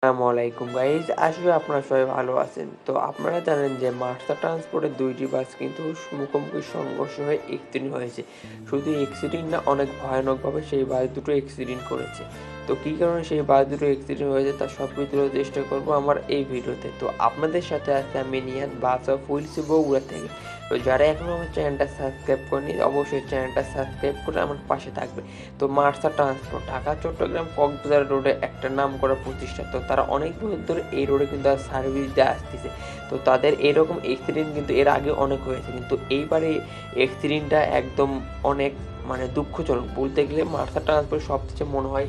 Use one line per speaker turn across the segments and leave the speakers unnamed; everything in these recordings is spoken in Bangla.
আসসালামু আলাইকুম গাইজ, আসলে আপনারা সবাই ভালো আছেন। তো আপনারা জানেন যে মার্সা ট্রান্সপোর্টের ২টি বাস কিন্তু মুখোমুখি সংঘর্ষ হয়ে অ্যাক্সিডেন্ট হয়েছে। শুধু অ্যাক্সিডেন্ট না, অনেক ভয়ানকভাবে সেই বাস দুটো অ্যাক্সিডেন্ট করেছে। তো কী কারণে সেই বাস দুটো অ্যাক্সিডেন্ট হয়েছে তার সব কিছু তোলার চেষ্টা করবো আমার এই ভিডিওতে। তো আপনাদের সাথে আছে আমি নিহাদ, বাস অফ হুইলস বগুড়া থেকে। তো যারা এখনও আমার চ্যানেলটা সাবস্ক্রাইব করেনি অবশ্যই চ্যানেলটা সাবস্ক্রাইব করে আমার পাশে থাকবে। তো মার্সা ট্রান্সপোর্ট ঢাকা চট্টগ্রাম কক্সবাজার রোডে একটা নামকরা প্রতিষ্ঠান। তো তারা অনেক বছর ধরে এই রোডে কিন্তু সার্ভিস দিয়ে আসতেছে। তো তাদের এরকম অ্যাক্সিডেন্ট কিন্তু এর আগে অনেক হয়েছে, কিন্তু এইবারে অ্যাক্সিডেন্টটা একদম অনেক দুঃখজনক বলতে গেলে। মার্সা ট্রান্সপোর্ট সবচেয়ে মনে হয়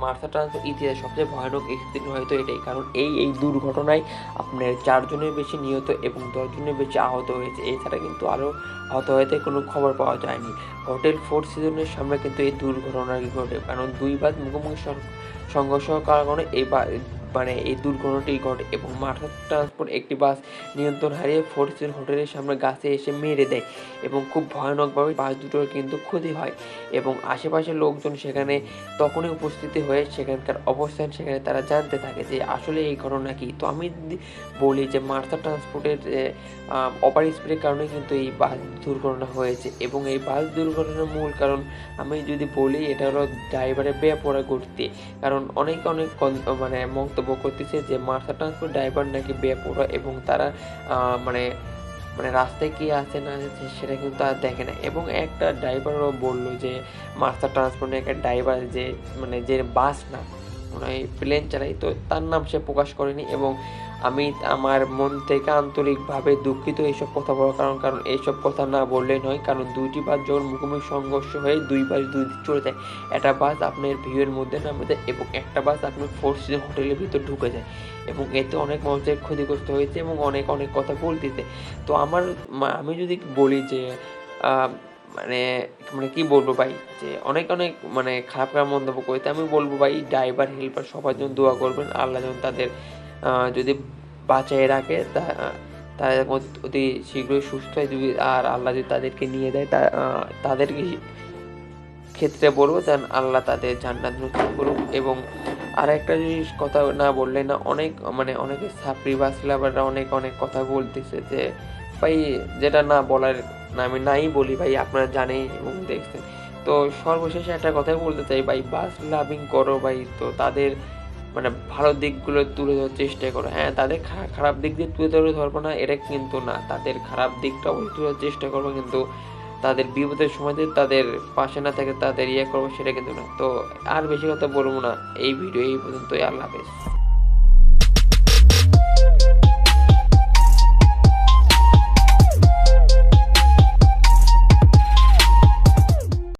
মার্সা ট্রান্সপোর্ট ইতিহাসে সবচেয়ে ভয়ানক অ্যাক্সিডেন্ট হয়তো এটাই, কারণ এই দুর্ঘটনায় আপনার 4 জনের বেশি নিহত এবং 10 জনের বেশি আহত হয়েছে। এছাড়া কিন্তু আরও আহত হতে কোনো খবর পাওয়া যায়নি। হোটেল ফোর সিজনের সামনে কিন্তু এই দুর্ঘটনাটি ঘটে, কারণ দুই বাস মুখোমুখি সংঘর্ষ কারণে এই দুর্ঘটনাটি ঘটে এবং মার্সা ট্রান্সপোর্ট একটি বাস নিয়ন্ত্রণ হারিয়ে ফোর সিজন হোটেলের সামনে গাছে এসে মেরে দেয় এবং খুব ভয়ানকভাবে বাস দুটোর কিন্তু ক্ষতি হয় এবং আশেপাশের লোকজন সেখানে তখনই উপস্থিতি হয়ে সেখানকার অবস্থান সেখানে তারা জানতে থাকে যে আসলে এই ঘটনা কী। তো আমি যদি বলি যে মার্সা ট্রান্সপোর্টের ওভার স্পিডের কারণে কিন্তু এই বাস দুর্ঘটনা হয়েছে এবং এই বাস দুর্ঘটনার মূল কারণ আমি যদি বলি এটা হলো ড্রাইভারের বেপরোয়া গতিতে। কারণ অনেক মন্তব্য করতেছে যে মার্সা ট্রান্সপোর্ট ড্রাইভার নাকি বেপরোয়া এবং তারা মানে রাস্তায় কে আছে না আছে সেটা কিন্তু তারা দেখে না। এবং একটা ড্রাইভারও বলল যে মার্সা ট্রান্সপোর্টের একটা ড্রাইভার যে বাস না প্লেন চালায়, তো তার নাম সে প্রকাশ করেনি এবং আমি আমার মন থেকে আন্তরিকভাবে দুঃখিত এইসব কথা বলার কারণ এইসব কথা না বললেই নয়। কারণ দুইটি বাস যখন মুখোমুখি সংঘর্ষ হয়ে দুই বাস দুই দিক চলে যায়, একটা বাস আপনার ভিউয়ের মধ্যে নামে যায় এবং একটা বাস আপনার ফোর সিজন হোটেলের ভিতর ঢুকে যায় এবং এতে অনেক মানুষের ক্ষতিগ্রস্ত হয়েছে এবং অনেক কথা বলতেছে। তো আমি যদি বলি যে আহ, মানে কি বলবো ভাই, যে অনেক খারাপ মন্তব্য করতে আমি বলবো ভাই, ড্রাইভার হেল্পার সবার জন্য দোয়া করবেন। আল্লাহ যেন তাদের যদি বাঁচিয়ে রাখে তারা অতি শীঘ্রই সুস্থ হয়, যদি আর আল্লাহ যদি তাদেরকে নিয়ে দেয় তাদেরকে ক্ষেত্রে বলবো যেন আল্লাহ তাদের জান্নাত নসিব করুক। এবং আর একটা জিনিস কথা না বললে না, অনেকে সাপ্রি বাস লাভাররা অনেক কথা বলতেছে যে ভাই, যেটা না বলার না আমি নাই বলি ভাই, আপনারা জানেন এবং দেখছেন। তো সর্বশেষে একটা কথাই বলতে চাই ভাই, বাস লাভিং করো ভাই। তো তাদের ভালো দিকগুলো তুলে ধরার চেষ্টা করো। হ্যাঁ, তাদের খারাপ দিক দিয়ে ধরবো না এটা কিন্তু না, তাদের খারাপ দিকটা অবশ্যই তোলার চেষ্টা করবো, কিন্তু তাদের বিপদের সময়তে তাদের পাশে না থেকে তাদের করবো সেটা কিন্তু না। তো আর বেশি কথা বলবো না, এই ভিডিও এই পর্যন্তই। আল্লাহ হাফেজ।